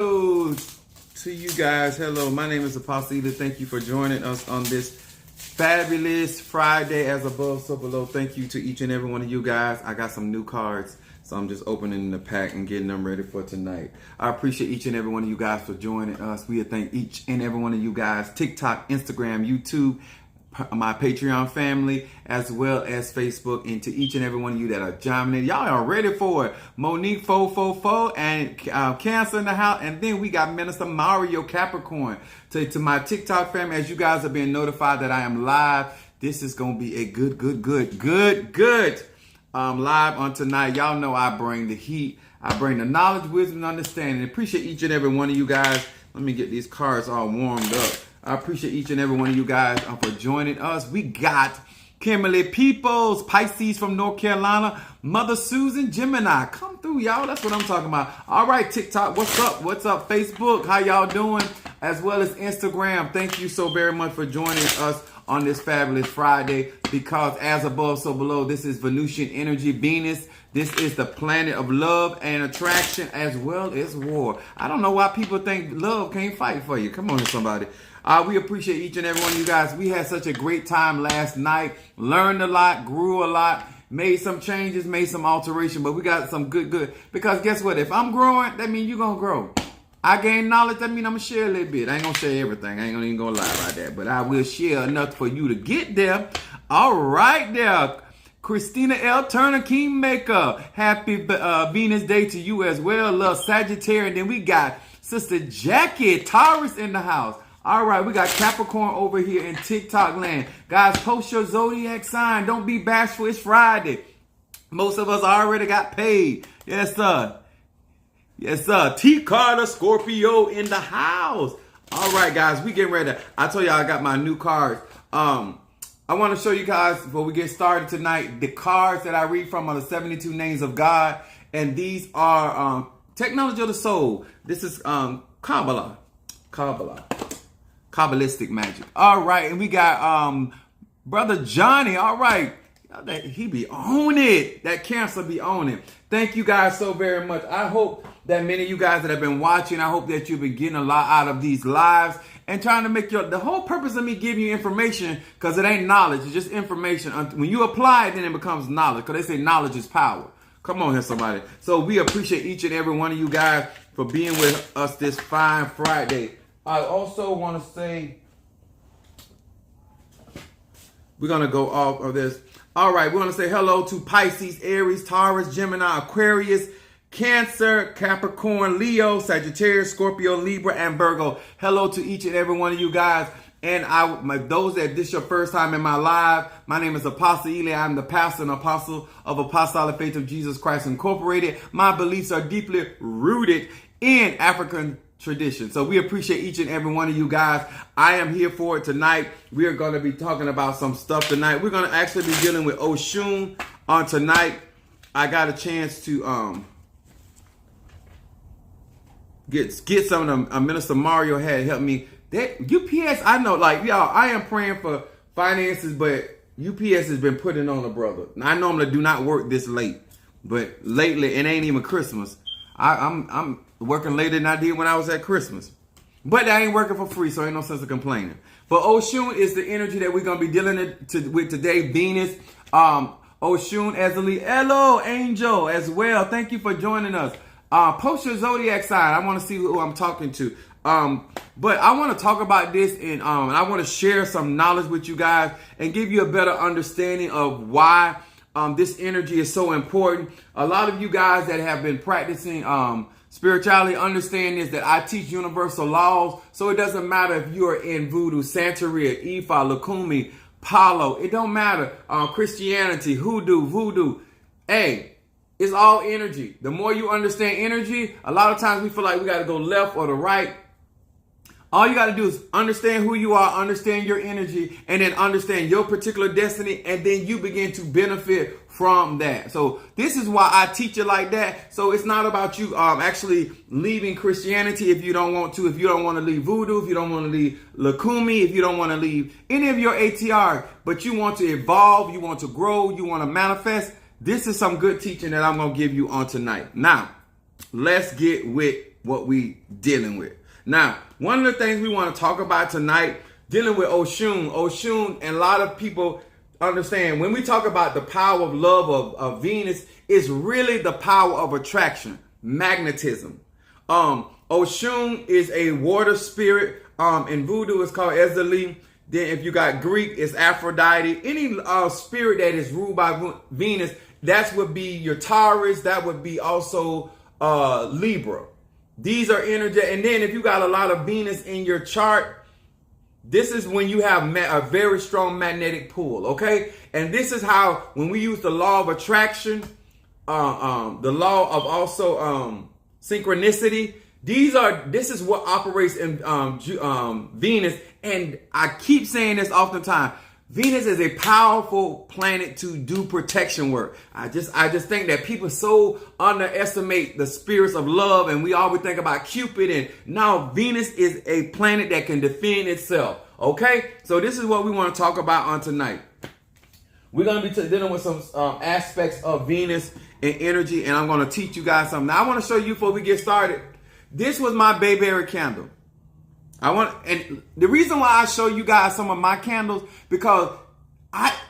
Hello to you guys. Hello, my name is Apostle Ely. Thank you for joining us on this fabulous Friday, as above, so below. Thank you to each and every one of you guys. I got some new cards, so I'm just opening the pack and getting them ready for tonight. I appreciate each and every one of you guys for joining us. We thank each and every one of you guys, TikTok, Instagram, YouTube, my Patreon family, as well as Facebook, and to each and every one of you that are chiming in. Y'all are ready for it. Monique 444 and Cancer in the house. And then we got Minister Mario Capricorn. To my TikTok family, as you guys have been notified that I am live, this is going to be a good live on tonight. Y'all know I bring the heat. I bring the knowledge, wisdom, and understanding. Appreciate each and every one of you guys. Let me get these cards all warmed up. I appreciate each and every one of you guys for joining us. We got Kimberly Peoples, Pisces from North Carolina, Mother Susan, Gemini. Come through, y'all. That's what I'm talking about. All right, TikTok, what's up? What's up, Facebook? How y'all doing? As well as Instagram. Thank you so very much for joining us on this fabulous Friday, because as above, so below, this is Venusian energy, Venus. This is the planet of love and attraction, as well as war. I don't know why people think love can't fight for you. Come on, somebody. We appreciate each and every one of you guys. We had such a great time last night. Learned a lot, grew a lot, made some changes, made some alteration, but we got some good. Because guess what? If I'm growing, that means you're going to grow. I gain knowledge, that means I'm going to share a little bit. I ain't going to share everything. I ain't even going to lie about that. But I will share enough for you to get there. All right there. Christina L. Turner, Kingmaker. Happy Venus Day to you as well. Love Sagittarius. And then we got Sister Jackie, Taurus in the house. All right, we got Capricorn over here in TikTok land. Guys, post your zodiac sign. Don't be bashful. It's Friday. Most of us already got paid. Yes, sir. Yes, sir. T. Carter, Scorpio in the house. All right, guys, we getting ready. I told y'all I got my new cards. I want to show you guys, before we get started tonight, the cards that I read from are the 72 names of God. And these are technology of the soul. This is Kabbalah. Kabbalistic magic. All right, and we got Brother Johnny. All right, he be on it. That Cancer be on it. Thank you guys so very much. I hope that many of you guys that have been watching, I hope that you've been getting a lot out of these lives and trying to make the whole purpose of me giving you information, because it ain't knowledge, it's just information. When you apply it, then it becomes knowledge, because they say knowledge is power. Come on here, somebody. So we appreciate each and every one of you guys for being with us this fine Friday. I also want to say, we're going to go off of this. All right, we want to say hello to Pisces, Aries, Taurus, Gemini, Aquarius, Cancer, Capricorn, Leo, Sagittarius, Scorpio, Libra, and Virgo. Hello to each and every one of you guys. And those that this is your first time in my live, my name is Apostle Ely. I'm the pastor and apostle of Apostolic Faith of Jesus Christ Incorporated. My beliefs are deeply rooted in African tradition. So we appreciate each and every one of you guys. I am here for it tonight. We are going to be talking about some stuff tonight. We're going to actually be dealing with Oshun on tonight. I got a chance to get some of them. Minister Mario had helped me. That UPS, I know, like, y'all, I am praying for finances, but UPS has been putting on a brother. Now, I normally do not work this late, but lately, it ain't even Christmas. I'm working later than I did when I was at Christmas. But I ain't working for free, so ain't no sense of complaining. But Oshun is the energy that we're going to be dealing with today. Venus, Oshun, Ezeli, hello, Angel, as well. Thank you for joining us. Post your zodiac sign. I want to see who I'm talking to. But I want to talk about this, and I want to share some knowledge with you guys and give you a better understanding of why this energy is so important. A lot of you guys that have been practicing spirituality understand this, that I teach universal laws. So it doesn't matter if you're in voodoo, Santeria, Ifa, Lukumi, Palo. It don't matter. Christianity, hoodoo, voodoo. Hey, it's all energy. The more you understand energy, a lot of times we feel like we got to go left or the right. All you got to do is understand who you are, understand your energy, and then understand your particular destiny, and then you begin to benefit from that. So this is why I teach it like that. So it's not about you actually leaving Christianity if you don't want to, if you don't want to leave voodoo, if you don't want to leave Lakumi, if you don't want to leave any of your ATR, but you want to evolve, you want to grow, you want to manifest. This is some good teaching that I'm going to give you on tonight. Now, let's get with what we dealing with. Now, one of the things we want to talk about tonight, dealing with Oshun, and a lot of people understand when we talk about the power of love of Venus, it's really the power of attraction, magnetism. Oshun is a water spirit. In voodoo, it's called Ezeli. Then if you got Greek, it's Aphrodite. Any spirit that is ruled by Venus, that would be your Taurus. That would be also Libra. These are energy. And then if you got a lot of Venus in your chart, this is when you have a very strong magnetic pull, okay? And this is how, when we use the law of attraction, the law of also synchronicity, this is what operates in Venus. And I keep saying this oftentimes. Venus is a powerful planet to do protection work. I just think that people so underestimate the spirits of love, and we always think about Cupid. And now Venus is a planet that can defend itself. Okay, so this is what we want to talk about on tonight. We're going to be dealing with some aspects of Venus and energy, and I'm going to teach you guys something. Now, I want to show you before we get started. This was my bayberry candle. And the reason why I show you guys some of my candles, because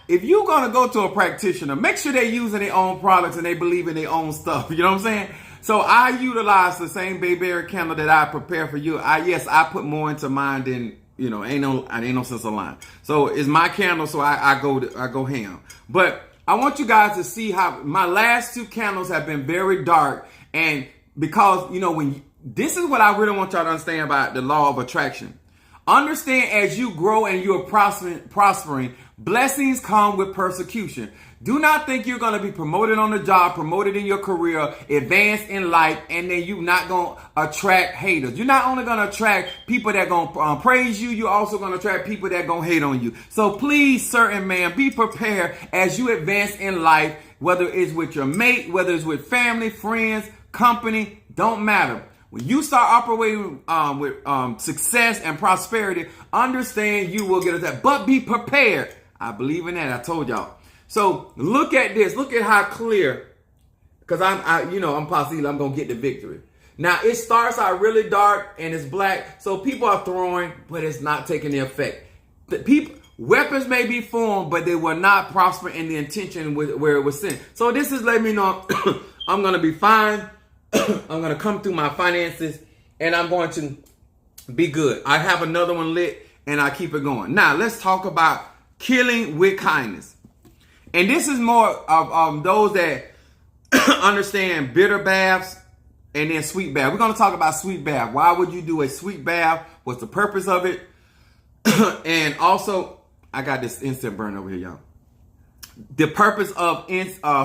if you're going to go to a practitioner, make sure they're using their own products and they believe in their own stuff. You know what I'm saying? So I utilize the same bayberry candle that I prepare for you. I put more into mine than, ain't no sense of lying. So it's my candle, so I go ham. But I want you guys to see how my last two candles have been very dark, and because this is what I really want y'all to understand about the law of attraction. Understand, as you grow and you're prospering, blessings come with persecution. Do not think you're going to be promoted on the job, promoted in your career, advanced in life, and then you're not going to attract haters. You're not only going to attract people that are going to praise you, you're also going to attract people that are going to hate on you. So please, sir and ma'am, be prepared as you advance in life, whether it's with your mate, whether it's with family, friends, company, don't matter. When you start operating with success and prosperity, understand you will get attacked, but be prepared. I believe in that. I told y'all. So look at this. Look at how clear, because I'm Pasila. I'm gonna get the victory. Now it starts out really dark and it's black, so people are throwing, but it's not taking the effect. Weapons may be formed, but they will not prosper in the intention where it was sent. So this is letting me know I'm gonna be fine. I'm going to come through my finances, and I'm going to be good. I have another one lit, and I keep it going. Now, let's talk about killing with kindness. And this is more of those that understand bitter baths and then sweet bath. We're going to talk about sweet bath. Why would you do a sweet bath? What's the purpose of it? And also, I got this instant burn over here, y'all. The purpose of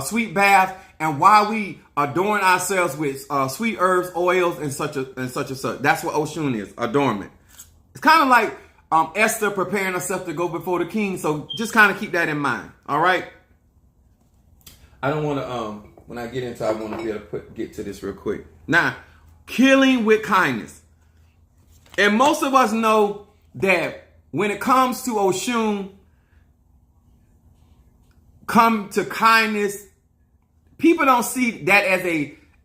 sweet bath and why we adorn ourselves with sweet herbs, oils, and such. That's what Oshun is, adornment. It's kind of like Esther preparing herself to go before the king. So just kind of keep that in mind. All right. I don't want to, when I get into it, I want to be able to get to this real quick. Now, killing with kindness. And most of us know that when it comes to Oshun, come to kindness, people don't see that as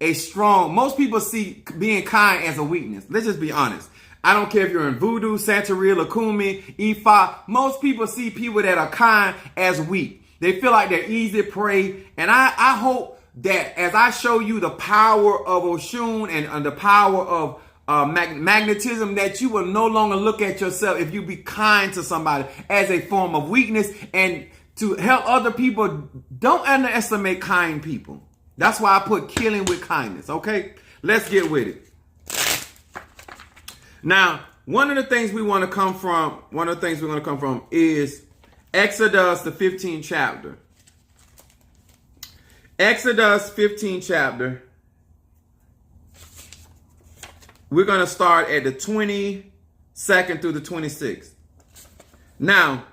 a strong. Most people see being kind as a weakness. Let's just be honest. I don't care if you're in voodoo, Santeria, Lakumi, Ifa. Most people see people that are kind as weak. They feel like they're easy prey. And I hope that as I show you the power of Oshun and the power of magnetism, that you will no longer look at yourself, if you be kind to somebody, as a form of weakness. And to help other people, don't underestimate kind people. That's why I put killing with kindness, okay? Let's get with it. Now, one of the things we want to come from is Exodus, the 15th chapter. Exodus 15th chapter. We're going to start at the 22nd through the 26th. Now,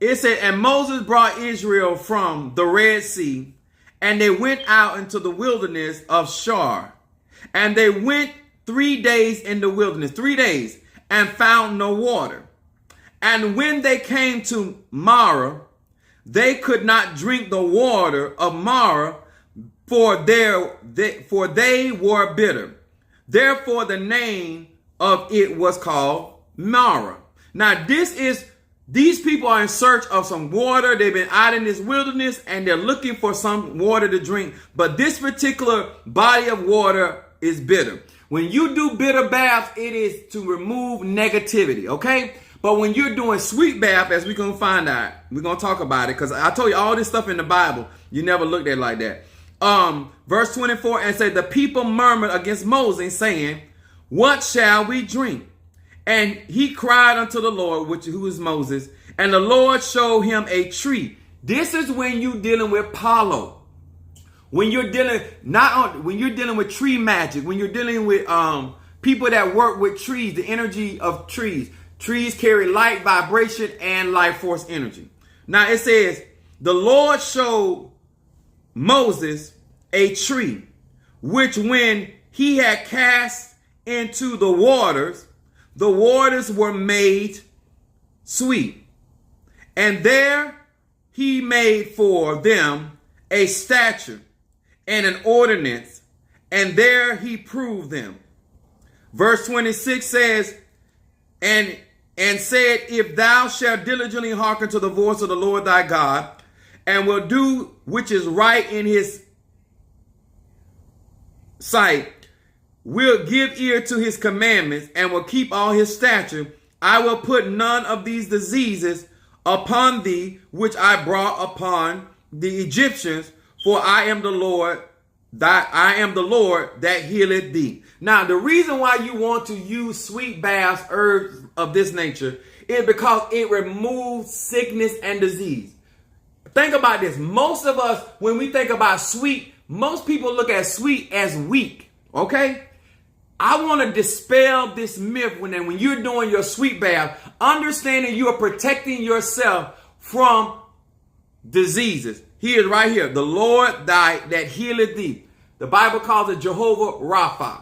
it said, and Moses brought Israel from the Red Sea, and they went out into the wilderness of Shur. And they went 3 days in the wilderness, 3 days, and found no water. And when they came to Marah, they could not drink the water of Marah, for they were bitter. Therefore, the name of it was called Mara. Now, these people are in search of some water. They've been out in this wilderness and they're looking for some water to drink. But this particular body of water is bitter. When you do bitter baths, it is to remove negativity, okay? But when you're doing sweet bath, as we're going to find out, we're going to talk about it, because I told you all this stuff in the Bible, you never looked at it like that. Verse 24, and said, the people murmured against Moses, saying, what shall we drink? And he cried unto the Lord, who is Moses, and the Lord showed him a tree. This is when you're dealing with Palo. When you're dealing with tree magic, when you're dealing with people that work with trees, the energy of trees. Trees carry light, vibration, and life force energy. Now it says, the Lord showed Moses a tree, which when he had cast into the waters were made sweet. And there he made for them a statute and an ordinance, and there he proved them. Verse 26 says, and said, if thou shalt diligently hearken to the voice of the Lord thy God, and will do which is right in his sight, will give ear to his commandments, and will keep all his statutes, I will put none of these diseases upon thee, which I brought upon the Egyptians, for I am the Lord that healeth thee. Now, the reason why you want to use sweet baths, herbs of this nature, is because it removes sickness and disease. Think about this. Most of us, when we think about sweet, most people look at sweet as weak. Okay? I want to dispel this myth when you're doing your sweet bath, understanding you are protecting yourself from diseases. He is right here. The Lord that healeth thee. The Bible calls it Jehovah Rapha.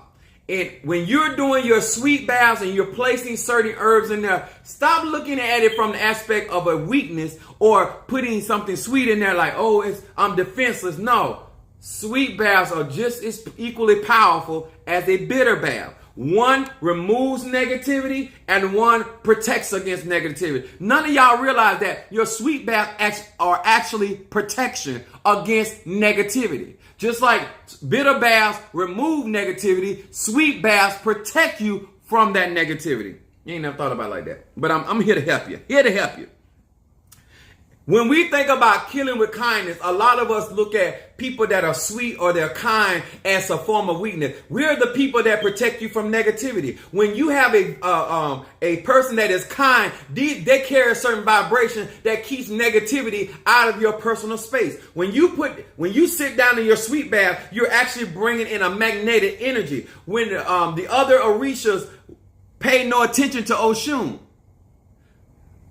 And when you're doing your sweet baths and you're placing certain herbs in there, stop looking at it from the aspect of a weakness or putting something sweet in there like, oh, I'm defenseless. No, sweet baths are just as equally powerful as a bitter bath. One removes negativity and one protects against negativity. None of y'all realize that your sweet baths are actually protection against negativity. Just like bitter baths remove negativity, sweet baths protect you from that negativity. You ain't never thought about it like that. But I'm here to help you. Here to help you. When we think about killing with kindness, a lot of us look at people that are sweet or they're kind as a form of weakness. We're the people that protect you from negativity. When you have a person that is kind, they carry a certain vibration that keeps negativity out of your personal space. When you sit down in your sweet bath, you're actually bringing in a magnetic energy. When the other Orishas paid no attention to Oshun,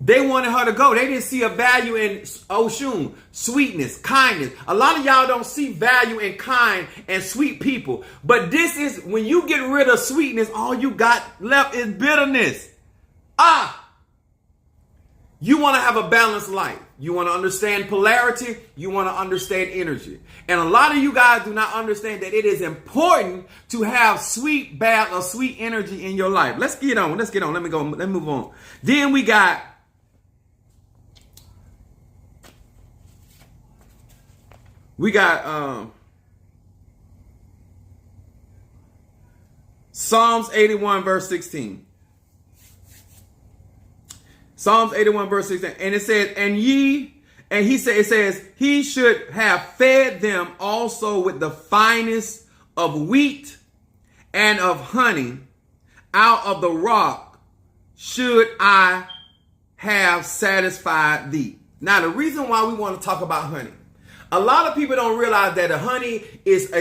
they wanted her to go. They didn't see a value in Oshun, sweetness, kindness. A lot of y'all don't see value in kind and sweet people. But this is, when you get rid of sweetness, all you got left is bitterness. You want to have a balanced life. You want to understand polarity. You want to understand energy. And a lot of you guys do not understand that it is important to have sweet bath or sweet energy in your life. Let's get on. Let me move on. Then we got Psalms 81 verse 16. Psalms 81 verse 16. And it says, it says, he should have fed them also with the finest of wheat and of honey out of the rock should I have satisfied thee. Now, the reason why we want to talk about honey, a lot of people don't realize that a honey is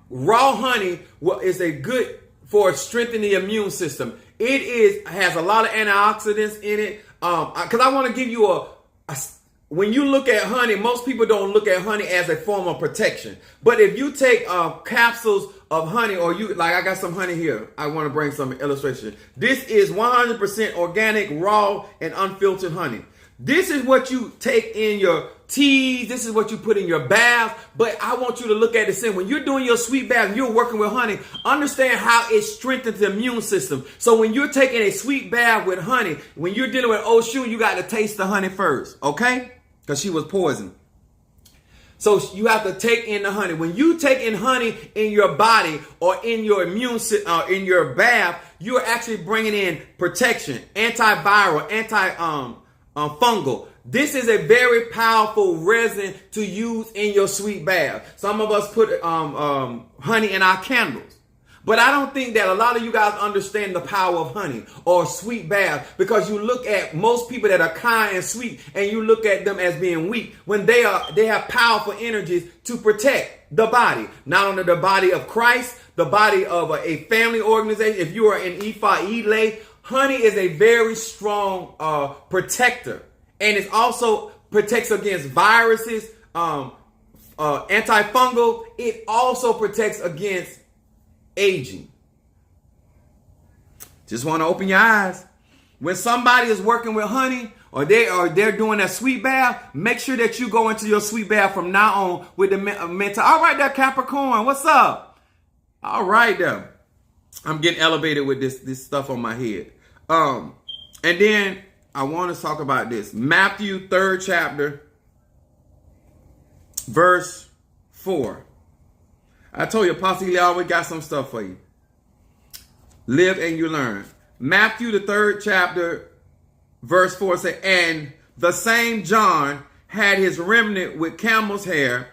raw honey is a good for strengthening the immune system. It has a lot of antioxidants in it. Because I want to give you when you look at honey, most people don't look at honey as a form of protection. But if you take capsules of honey, or I got some honey here. I want to bring some illustration. This is 100% organic, raw, and unfiltered honey. This is what you take in your teas. This is what you put in your bath. But I want you to look at this and when you're doing your sweet bath and you're working with honey, understand how it strengthens the immune system. So when you're taking a sweet bath with honey, when you're dealing with Oshun, you got to taste the honey first, okay? Because she was poisoned. So you have to take in the honey. When you take in honey in your body or in your immune system, in your bath, you are actually bringing in protection, antiviral, fungal. This is a very powerful resin to use in your sweet bath. Some of us put honey in our candles. But I don't think that a lot of you guys understand the power of honey or sweet bath because you look at most people that are kind and sweet and you look at them as being weak when they have powerful energies to protect the body. Not only the body of Christ, the body of a family organization. If you are in Ifa Ile, honey is a very strong protector. And it also protects against viruses, antifungal. It also protects against aging. Just want to open your eyes. When somebody is working with honey or they're doing a sweet bath, make sure that you go into your sweet bath from now on with the mental. All right, there, Capricorn. What's up? All right, there. I'm getting elevated with this stuff on my head. And then I want to talk about this. Matthew 3rd chapter, verse 4. I told you, Apostle Ely always got some stuff for you. Live and you learn. Matthew the 3rd chapter, verse 4 says, and the same John had his remnant with camel's hair,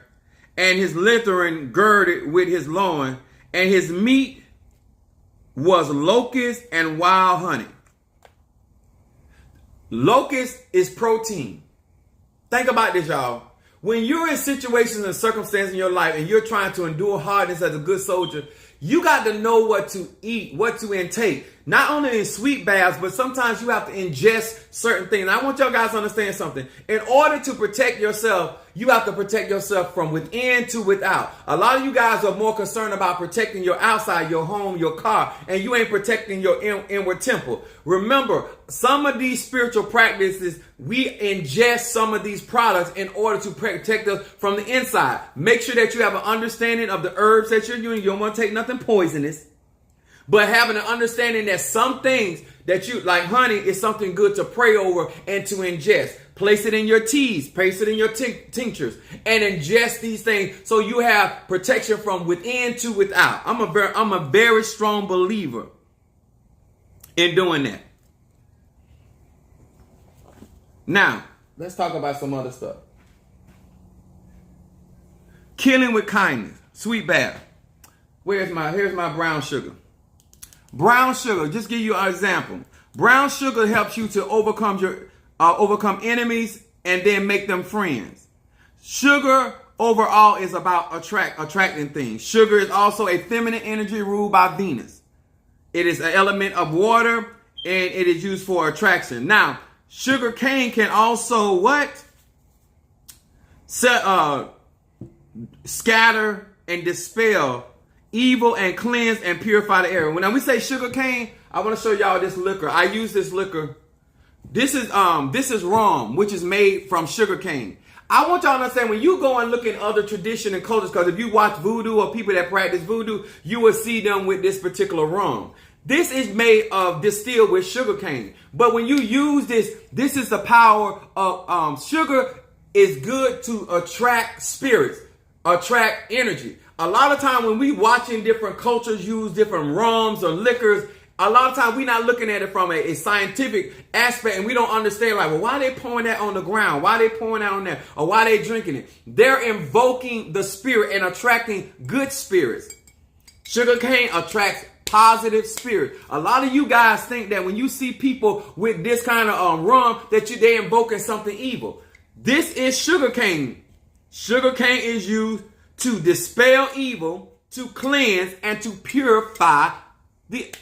and his lithern girded with his loin, and his meat was locust and wild honey. Locust is protein. Think about this, y'all. When you're in situations and circumstances in your life and you're trying to endure hardness as a good soldier, you got to know what to eat, what to intake. Not only in sweet baths, but sometimes you have to ingest certain things. And I want y'all guys to understand something. In order to protect yourself, you have to protect yourself from within to without. A lot of you guys are more concerned about protecting your outside, your home, your car, and you ain't protecting your inward temple. Remember, some of these spiritual practices, we ingest some of these products in order to protect us from the inside. Make sure that you have an understanding of the herbs that you're using. You don't want to take nothing poisonous. But having an understanding that some things that you, like honey, is something good to pray over and to ingest. Place it in your teas, place it in your tinctures, and ingest these things so you have protection from within to without. I'm a very strong believer in doing that. Now, let's talk about some other stuff. Killing with kindness, sweet bath. Here's my brown sugar. Brown sugar, just give you an example. Brown sugar helps you to overcome enemies and then make them friends. Sugar overall is about attracting things. Sugar is also a feminine energy ruled by Venus. It is an element of water and it is used for attraction. Now, sugar cane can also what? Scatter and dispel evil and cleanse and purify the air. When we say sugar cane, I want to show y'all this liquor. I use this liquor. This is rum, which is made from sugar cane. I want y'all to understand when you go and look in other tradition and cultures, because if you watch voodoo or people that practice voodoo, you will see them with this particular rum. This is made of distilled with sugar cane. But when you use this is the power of sugar is good to attract spirits, attract energy. A lot of time when we watching different cultures use different rums or liquors, a lot of time we're not looking at it from a scientific aspect and we don't understand like, well, why are they pouring that on the ground? Why are they pouring that on there? Or why are they drinking it? They're invoking the spirit and attracting good spirits. Sugar cane attracts positive spirit. A lot of you guys think that when you see people with this kind of rum that they invoking something evil. This is sugar cane. Sugar cane is used to dispel evil, to cleanse, and to purify the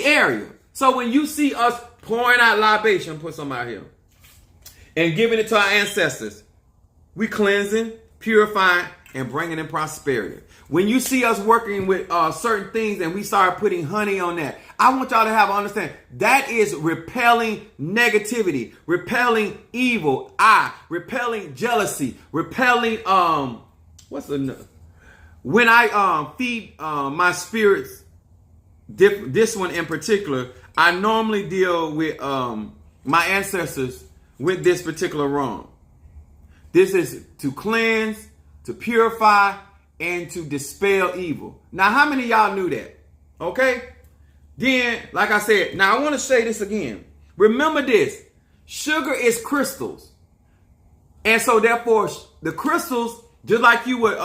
area. So when you see us pouring out libation, put some out here, and giving it to our ancestors, we cleansing, purifying, and bringing in prosperity. When you see us working with certain things and we start putting honey on that, I want y'all to have understanding. That is repelling negativity, repelling evil, repelling jealousy, repelling, when I feed my spirits, this one in particular, I normally deal with my ancestors with this particular wrong. This is to cleanse, to purify, and to dispel evil. Now, how many of y'all knew that? Okay? Then, like I said, now I want to say this again. Remember this. Sugar is crystals. And so, therefore, the crystals, just like you would,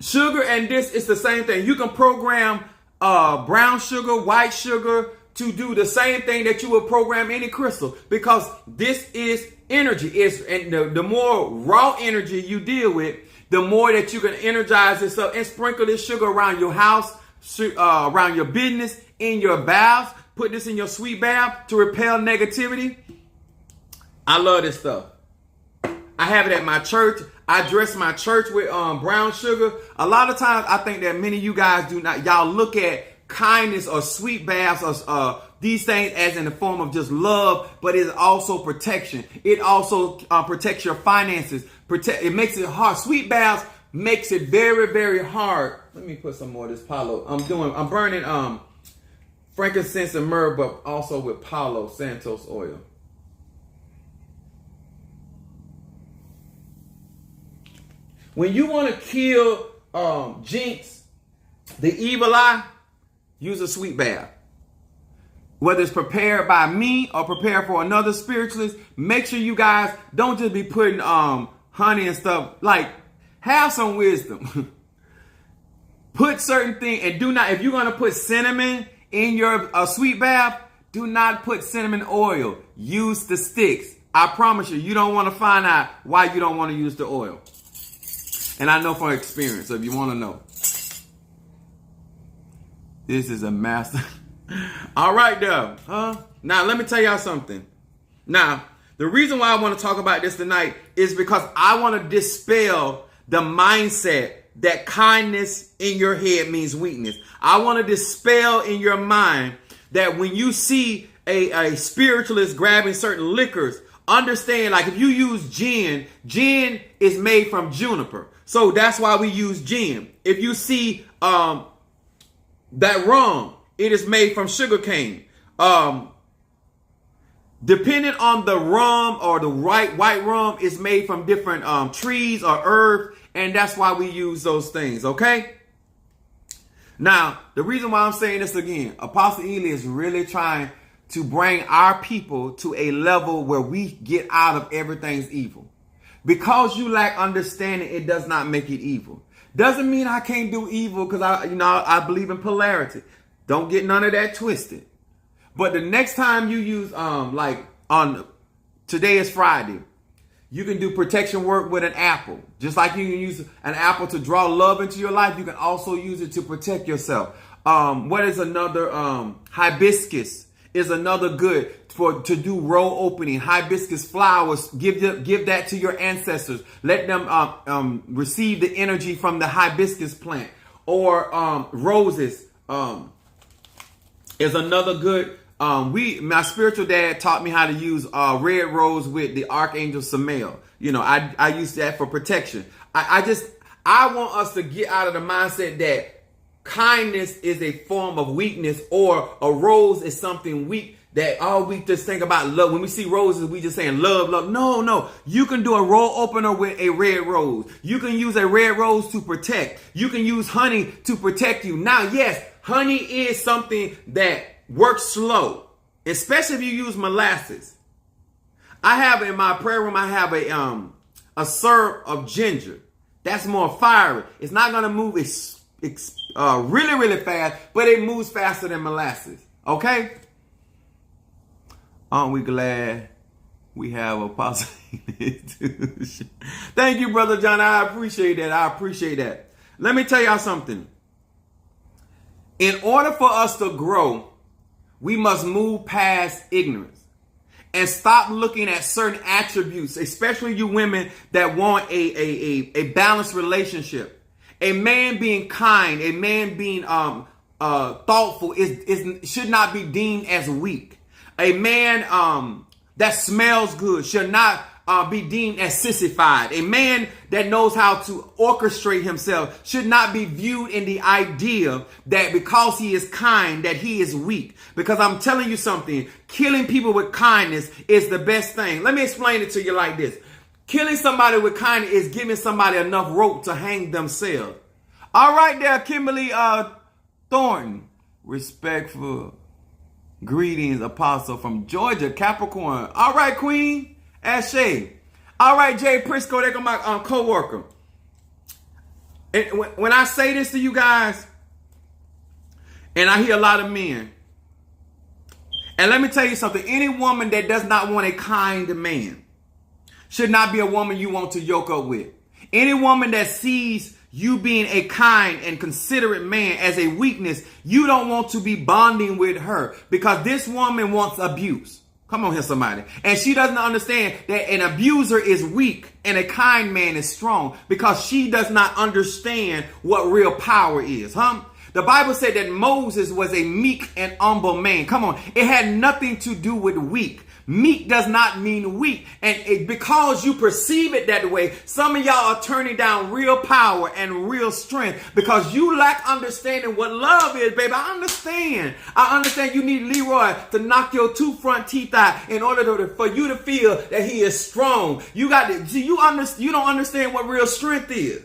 sugar and this is the same thing. You can program brown sugar, white sugar to do the same thing that you would program any crystal, because this is energy. And the more raw energy you deal with, the more that you can energize this up and sprinkle this sugar around your house, around your business, in your baths. Put this in your sweet bath to repel negativity. I love this stuff. I have it at my church. I dress my church with brown sugar. A lot of times I think that many of you guys do not. Y'all look at kindness or sweet baths or these things as in the form of just love, but it's also protection. It also protects your finances. It makes it hard. Sweet baths makes it very, very hard. Let me put some more of this Palo. I'm burning frankincense and myrrh, but also with Palo Santos oil. When you want to kill jinx, the evil eye, use a sweet bath. Whether it's prepared by me or prepared for another spiritualist, make sure you guys don't just be putting honey and stuff. Like, have some wisdom. Put certain things, and do not, if you're going to put cinnamon in your sweet bath, do not put cinnamon oil. Use the sticks. I promise you, you don't want to find out why you don't want to use the oil. And I know from experience, so if you want to know. This is a master. All right, though. Now, let me tell y'all something. Now, the reason why I want to talk about this tonight is because I want to dispel the mindset that kindness in your head means weakness. I want to dispel in your mind that when you see a spiritualist grabbing certain liquors, understand, like if you use gin, gin is made from juniper. So that's why we use gin. If you see that rum, it is made from sugar cane. Depending on the rum or the white rum, is made from different trees or herbs, and that's why we use those things, okay? Now, the reason why I'm saying this again, Apostle Ely is really trying to bring our people to a level where we get out of everything's evil. Because you lack understanding, it does not make it evil. Doesn't mean I can't do evil because I believe in polarity. Don't get none of that twisted. But the next time you use today is Friday, you can do protection work with an apple. Just like you can use an apple to draw love into your life, you can also use it to protect yourself. What is another hibiscus is another good to do roll opening. Hibiscus flowers, give that to your ancestors. Let them receive the energy from the hibiscus plant. Or roses is another good. My spiritual dad taught me how to use red rose with the archangel Samael. You know, I use that for protection. I want us to get out of the mindset that kindness is a form of weakness, or a rose is something weak, that we just think about love. When we see roses, we just saying love, love. No. You can do a roll opener with a red rose. You can use a red rose to protect. You can use honey to protect you. Now, yes, honey is something that works slow, especially if you use molasses. I have in my prayer room, I have a syrup of ginger. That's more fiery. It's not going to move really, really fast, but it moves faster than molasses. Okay? Aren't we glad we have a possibility? Thank you, Brother John. I appreciate that. Let me tell y'all something. In order for us to grow, we must move past ignorance and stop looking at certain attributes, especially you women that want a balanced relationship, A man being kind, a man being thoughtful should not be deemed as weak. A man that smells good should not be deemed as sissified. A man that knows how to orchestrate himself should not be viewed in the idea that because he is kind, that he is weak. Because I'm telling you something, killing people with kindness is the best thing. Let me explain it to you like this. Killing somebody with kindness is giving somebody enough rope to hang themselves. All right there, Kimberly Thornton. Respectful greetings, Apostle from Georgia, Capricorn. All right, Queen Ashay. All right, Jay Prisco, they're my co-worker. And when I say this to you guys, and I hear a lot of men, and let me tell you something, any woman that does not want a kind man should not be a woman you want to yoke up with. Any woman that sees you being a kind and considerate man as a weakness, you don't want to be bonding with her, because this woman wants abuse. Come on here, somebody. And she doesn't understand that an abuser is weak and a kind man is strong, because she does not understand what real power is. The Bible said that Moses was a meek and humble man. Come on. It had nothing to do with weak. Meek does not mean weak. And because you perceive it that way, some of y'all are turning down real power and real strength because you lack understanding what love is, baby. I understand you need Leroy to knock your 2 front teeth out in order for you to feel that he is strong. You got to see, you don't understand what real strength is.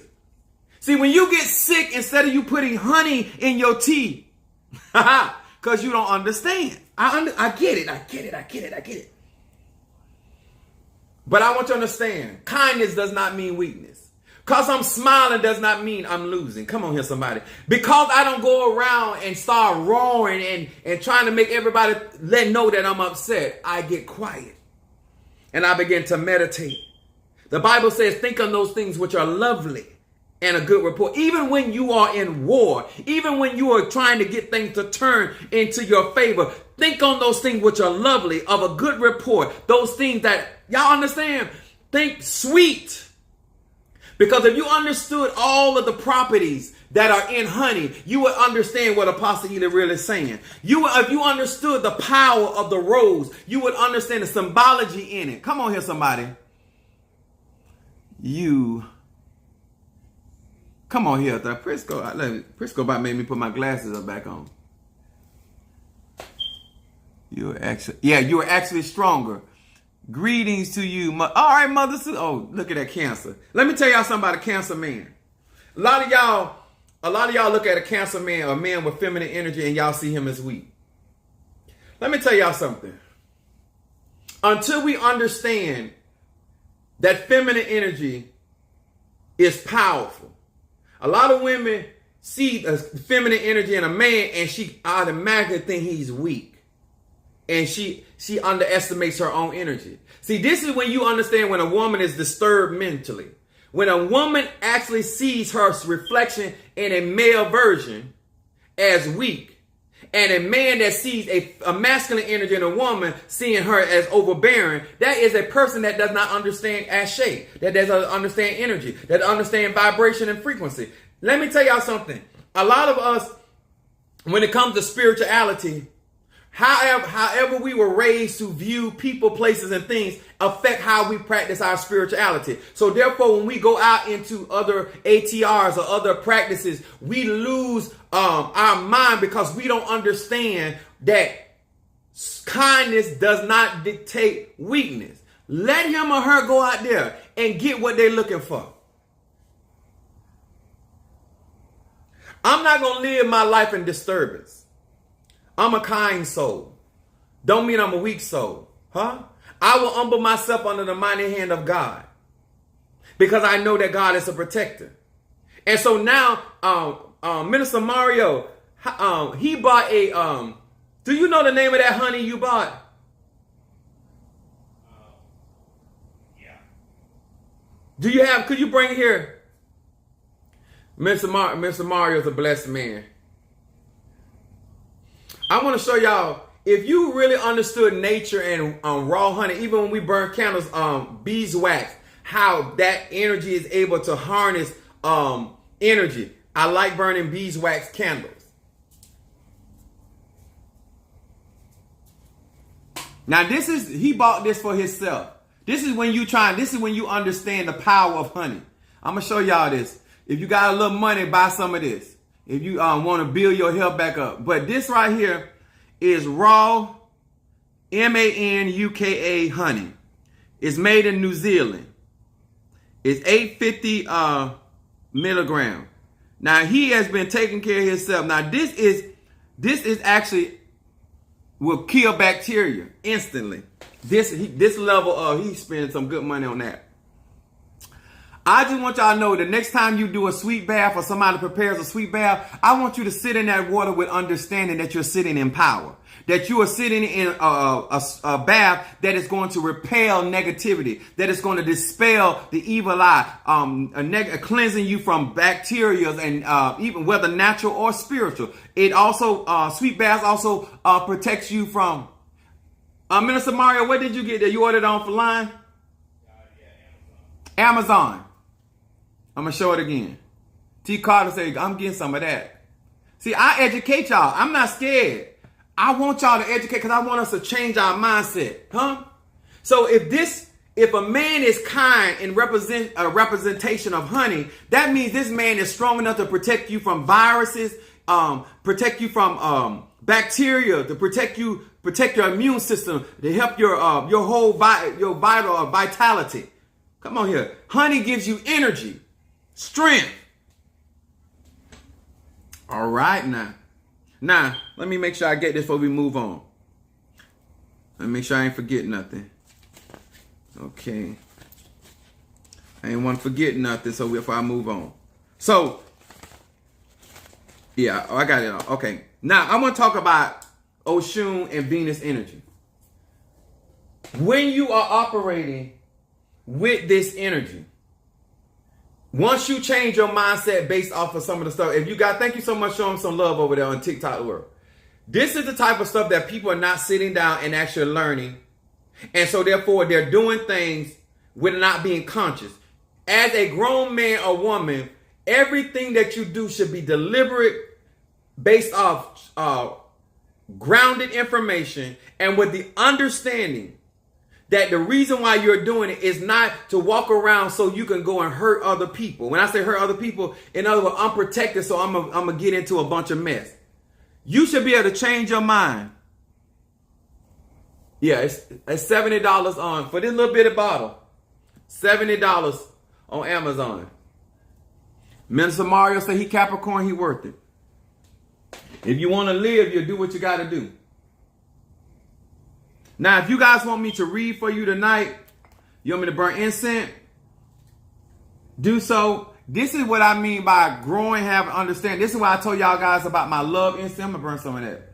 See, when you get sick, instead of you putting honey in your tea, because you don't understand. I get it. But I want you to understand, kindness does not mean weakness. Because I'm smiling does not mean I'm losing. Come on here, somebody. Because I don't go around and start roaring and trying to make everybody know that I'm upset, I get quiet. And I begin to meditate. The Bible says, think on those things which are lovely and a good report. Even when you are in war, even when you are trying to get things to turn into your favor, think on those things which are lovely, of a good report. Those things that, y'all understand, think sweet. Because if you understood all of the properties that are in honey, you would understand what Apostle Ely really is saying. If you understood the power of the rose, you would understand the symbology in it. Come on here, somebody. Come on here, Prisco about made me put my glasses back on. You were actually stronger. Greetings to you. All right, Mother. Oh, look at that Cancer. Let me tell y'all something about a Cancer man. A lot of y'all look at a Cancer man, a man with feminine energy, and y'all see him as weak. Let me tell y'all something. Until we understand that feminine energy is powerful, a lot of women see the feminine energy in a man and she automatically think he's weak. And she underestimates her own energy. See, this is when you understand when a woman is disturbed mentally. When a woman actually sees her reflection in a male version as weak, and a man that sees a masculine energy in a woman seeing her as overbearing, that is a person that does not understand Ashe, that doesn't understand energy, that doesn't understand vibration and frequency. Let me tell y'all something. A lot of us, when it comes to spirituality, however we were raised to view people, places, and things affect how we practice our spirituality. So therefore, when we go out into other ATRs or other practices, we lose our mind because we don't understand that kindness does not dictate weakness. Let him or her go out there and get what they're looking for. I'm not going to live my life in disturbance. I'm a kind soul. Don't mean I'm a weak soul. I will humble myself under the mighty hand of God, because I know that God is a protector. And so now, Minister Mario, he bought a, do you know the name of that honey you bought? Yeah. Could you bring it here? Mr. Mario is a blessed man. I want to show y'all, if you really understood nature and raw honey, even when we burn candles, beeswax, how that energy is able to harness energy. I like burning beeswax candles. Now he bought this for himself. This is when you understand the power of honey. I'm going to show y'all this. If you got a little money, buy some of this. If you want to build your health back up. But this right here is raw MANUKA honey. It's made in New Zealand. It's 850 milligram. Now he has been taking care of himself. Now this is actually will kill bacteria instantly. This level of he's spending some good money on that. I just want y'all to know the next time you do a sweet bath or somebody prepares a sweet bath, I want you to sit in that water with understanding that you're sitting in power. That you are sitting in a bath that is going to repel negativity, that is going to dispel the evil eye, cleansing you from bacteria and even whether natural or spiritual. It also, sweet baths also protects you from, Minister Mario, what did you get that you ordered on for line? Amazon. I'm going to show it again. T. Carter said, I'm getting some of that. See, I educate y'all. I'm not scared. I want y'all to educate because I want us to change our mindset. Huh? So if a man is kind and represent a representation of honey, that means this man is strong enough to protect you from viruses, protect you from bacteria, to protect your immune system, to help your whole vitality. Come on here. Honey gives you energy, strength. All right now. Now, let me make sure I get this before we move on. Let me make sure I ain't forget nothing. Okay. I ain't want to forget nothing, so if I move on. So, yeah, I got it all. Okay. Now, I want to talk about Oshun and Venus energy. When you are operating with this energy, once you change your mindset based off of some of the stuff, thank you so much, showing some love over there on TikTok world. This is the type of stuff that people are not sitting down and actually learning. And so therefore they're doing things with not being conscious. As a grown man or woman, everything that you do should be deliberate, based off grounded information, and with the understanding that the reason why you're doing it is not to walk around so you can go and hurt other people. When I say hurt other people, in other words, I'm protected, so I'm gonna get into a bunch of mess. You should be able to change your mind. Yeah, it's $70 on for this little bitty bottle. $70 on Amazon. Minister Mario said he Capricorn, he worth it. If you want to live, you do what you got to do. Now, if you guys want me to read for you tonight, you want me to burn incense, do so. This is what I mean by growing, having understanding. This is why I told y'all guys about my love incense. I'm going to burn some of that.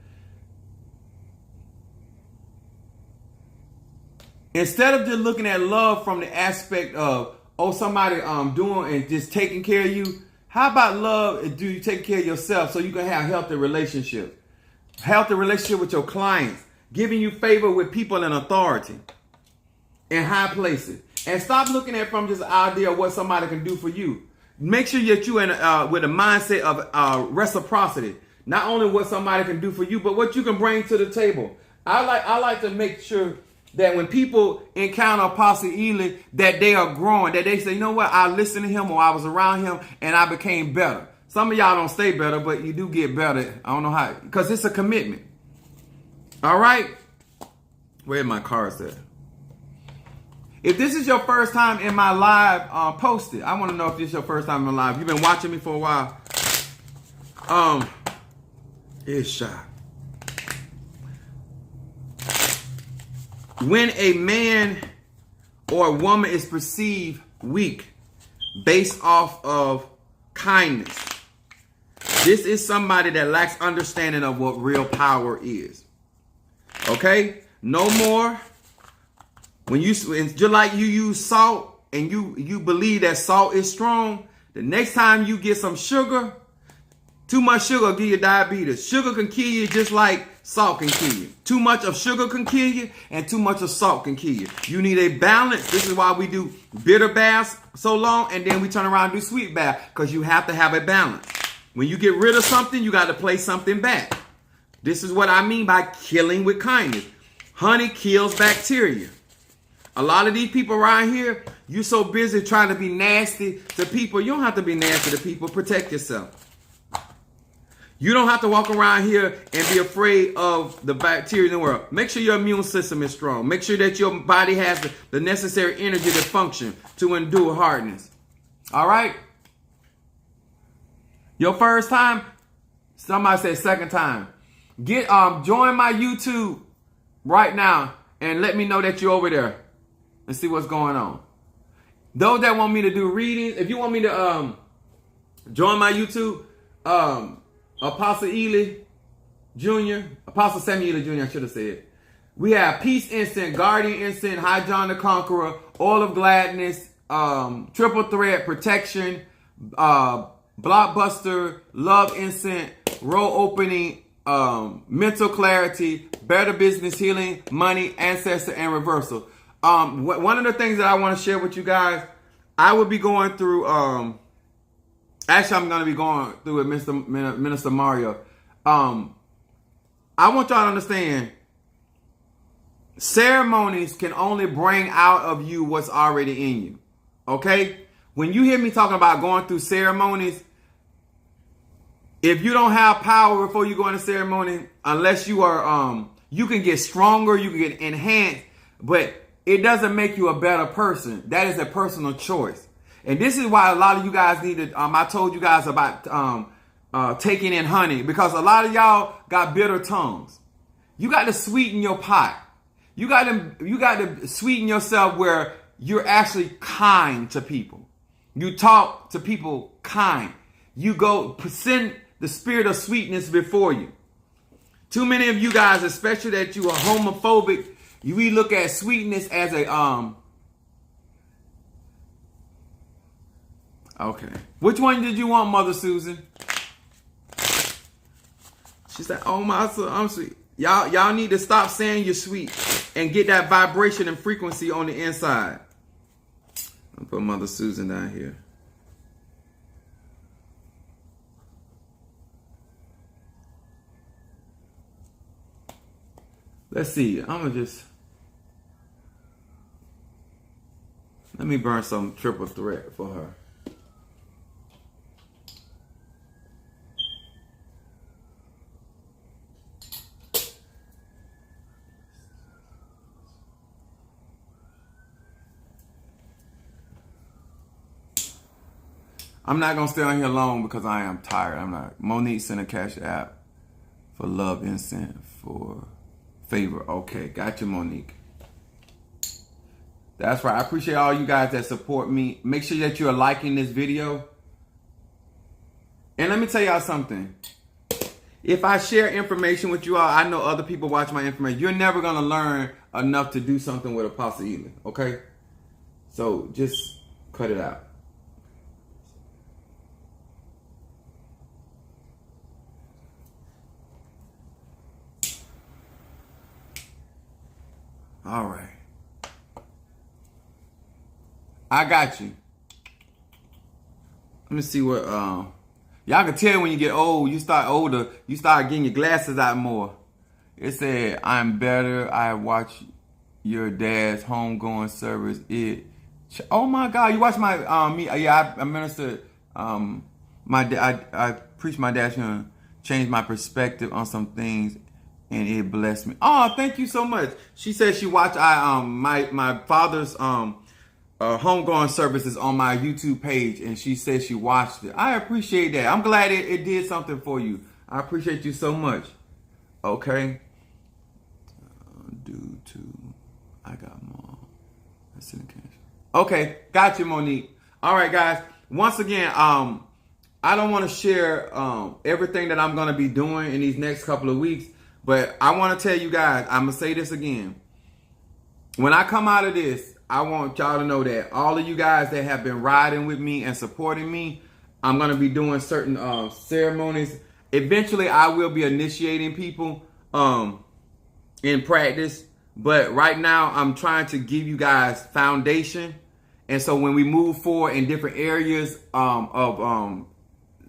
Instead of just looking at love from the aspect of, somebody doing and just taking care of you, how about love, do you take care of yourself so you can have a healthy relationship? Healthy relationship with your clients. Giving you favor with people in authority in high places. And stop looking at it from just an idea of what somebody can do for you. Make sure that you're with a mindset of reciprocity. Not only what somebody can do for you, but what you can bring to the table. I like to make sure that when people encounter Apostle Ely, that they are growing, that they say, you know what, I listened to him or I was around him and I became better. Some of y'all don't stay better, but you do get better. I don't know how, because it's a commitment. All right. Where my cards at? If this is your first time in my live, post it. I want to know if this is your first time in my live. You've been watching me for a while. It's shot. When a man or a woman is perceived weak based off of kindness, this is somebody that lacks understanding of what real power is. Okay? No more. When you, just like you use salt and you believe that salt is strong, the next time you get some sugar, Too much sugar will give you diabetes. Sugar can kill you just like salt can kill you. Too much of sugar can kill you, and too much of salt can kill you. You need a balance. This is why we do bitter baths so long, and then we turn around and do sweet bath, because you have to have a balance. When you get rid of something, you got to place something back. This is what I mean by killing with kindness. Honey kills bacteria. A lot of these people around here, you're so busy trying to be nasty to people. You don't have to be nasty to people. Protect yourself. You don't have to walk around here and be afraid of the bacteria in the world. Make sure your immune system is strong. Make sure that your body has the necessary energy to function, to endure hardness. All right? Your first time? Somebody say second time. Join my YouTube right now and let me know that you're over there and see what's going on. Those that want me to do readings, if you want me to join my YouTube, Apostle Ely Jr., Apostle Samuel Ely Jr., I should have said. We have Peace Incense, Guardian Incense, High John the Conqueror, Oil of Gladness, Triple Threat, Protection, Blockbuster, Love Incense, Road Opening, Mental Clarity, Better Business Healing, Money, Ancestor, and Reversal. One of the things that I want to share with you guys, I will be going through, actually I'm going to be going through with Minister Mario. I want y'all to understand, ceremonies can only bring out of you what's already in you. Okay? When you hear me talking about going through ceremonies, if you don't have power before you go into ceremony, unless you are, you can get stronger, you can get enhanced, but it doesn't make you a better person. That is a personal choice. And this is why a lot of you guys need to, I told you guys about taking in honey, because a lot of y'all got bitter tongues. You got to sweeten your pot. You got to sweeten yourself where you're actually kind to people. You talk to people kind. You go send the spirit of sweetness before you. Too many of you guys, especially that you are homophobic, we look at sweetness as a okay. Which one did you want, Mother Susan? She said, "Oh my son, I'm sweet." Y'all need to stop saying you're sweet and get that vibration and frequency on the inside. I'll put Mother Susan down here. Let's see. Let me burn some triple threat for her. I'm not going to stay on here long because I am tired. I'm not. Monique sent a cash app for love incense for favor. Okay, got you, Monique. That's right. I appreciate all you guys that support me. Make sure that you're liking this video. And let me tell y'all something. If I share information with you all, I know other people watch my information. You're never going to learn enough to do something with Apostle Ely. Okay? So just cut it out. All right. I got you. Let me see what, y'all can tell when you get old, you start older, you start getting your glasses out more. It said, "I'm better. I watch your dad's homegoing service." Oh my God, you watch my, I ministered, I preached my dad's gonna change my perspective on some things. And it blessed me. Oh, thank you so much. She said she watched my father's homegoing services on my YouTube page, and she said she watched it. I appreciate that. I'm glad it did something for you. I appreciate you so much. Okay. Due to I got more. Okay, got you, Monique. All right, guys. Once again, I don't want to share everything that I'm going to be doing in these next couple of weeks. But I want to tell you guys, I'm going to say this again. When I come out of this, I want y'all to know that all of you guys that have been riding with me and supporting me, I'm going to be doing certain ceremonies. Eventually, I will be initiating people in practice. But right now, I'm trying to give you guys foundation. And so when we move forward in different areas of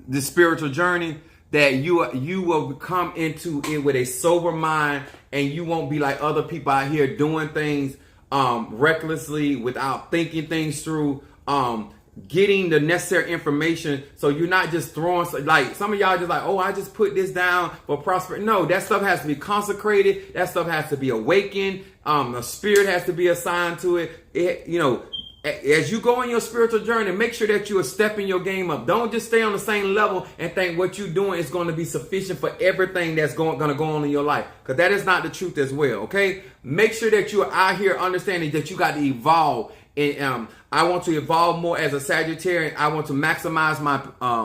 the spiritual journey, that you will come into it with a sober mind, and you won't be like other people out here doing things recklessly without thinking things through, getting the necessary information. So you're not just throwing, like some of y'all just like, oh, I just put this down for prosperity. No, that stuff has to be consecrated. That stuff has to be awakened. A spirit has to be assigned to it. As you go on your spiritual journey, make sure that you are stepping your game up. Don't just stay on the same level and think what you're doing is going to be sufficient for everything that's going to go on in your life. Because that is not the truth as well, okay? Make sure that you are out here understanding that you got to evolve. And I want to evolve more as a Sagittarian. I want to maximize my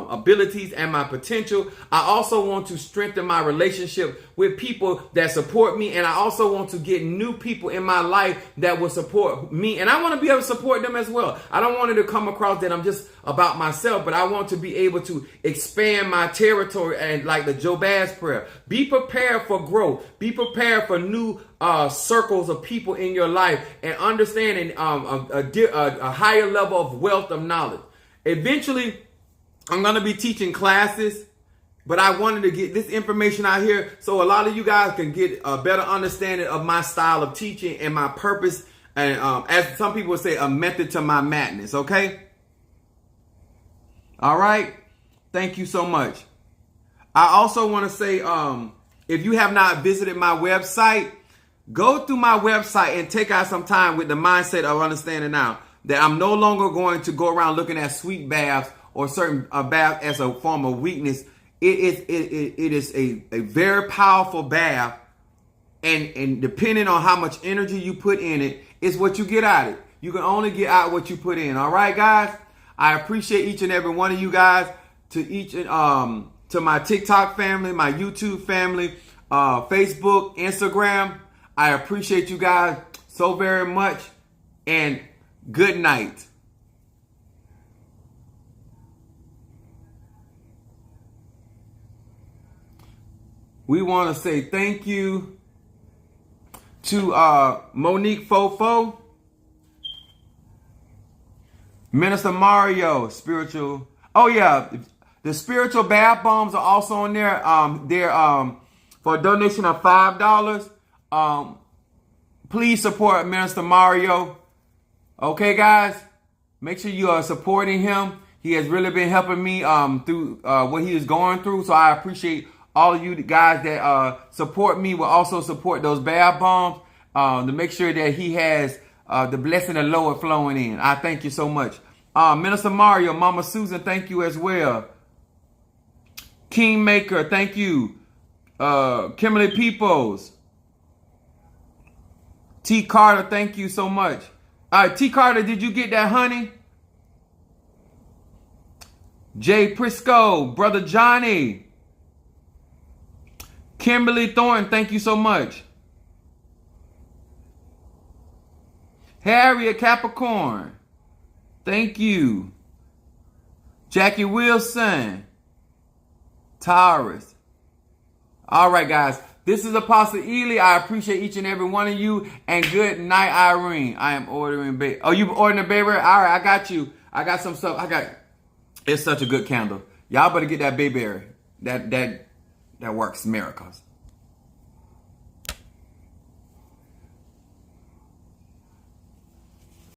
abilities and my potential. I also want to strengthen my relationship with people that support me. And I also want to get new people in my life that will support me. And I want to be able to support them as well. I don't want it to come across that I'm just about myself, but I want to be able to expand my territory. And like the Jobaz prayer, be prepared for growth. Be prepared for new circles of people in your life, and understanding a higher level of wealth of knowledge. Eventually, I'm going to be teaching classes, but I wanted to get this information out here so a lot of you guys can get a better understanding of my style of teaching and my purpose, and as some people say, a method to my madness, okay? All right? Thank you so much. I also want to say, if you have not visited my website, go through my website and take out some time with the mindset of understanding now that I'm no longer going to go around looking at sweet baths or certain bath as a form of weakness. It is a very powerful bath, and depending on how much energy you put in it, is what you get out of it. You can only get out what you put in. All right, guys. I appreciate each and every one of you guys. To my TikTok family, my YouTube family, Facebook, Instagram. I appreciate you guys so very much, and good night. We want to say thank you to Monique Fofo, Minister Mario, spiritual. Oh yeah, the spiritual bath bombs are also on there. They're for a donation of $5. Please support Minister Mario. Okay, guys, make sure you are supporting him. He has really been helping me through what he is going through. So I appreciate all of you guys that support me. Will also support those bath bombs to make sure that he has the blessing of the Lord flowing in. I thank you so much. Minister Mario, Mama Susan, thank you as well. Kingmaker, thank you. Kimberly Peoples. T. Carter, thank you so much. T. Carter, did you get that, honey? Jay Prisco, Brother Johnny. Kimberly Thornton, thank you so much. Harriet Capricorn, thank you. Jackie Wilson. Taurus. All right, guys. This is Apostle Ely. I appreciate each and every one of you. And good night, Irene. I am ordering baby. Oh, you ordering a baby? All right, I got you. I got some stuff. It's such a good candle. Y'all better get that baby. That works miracles.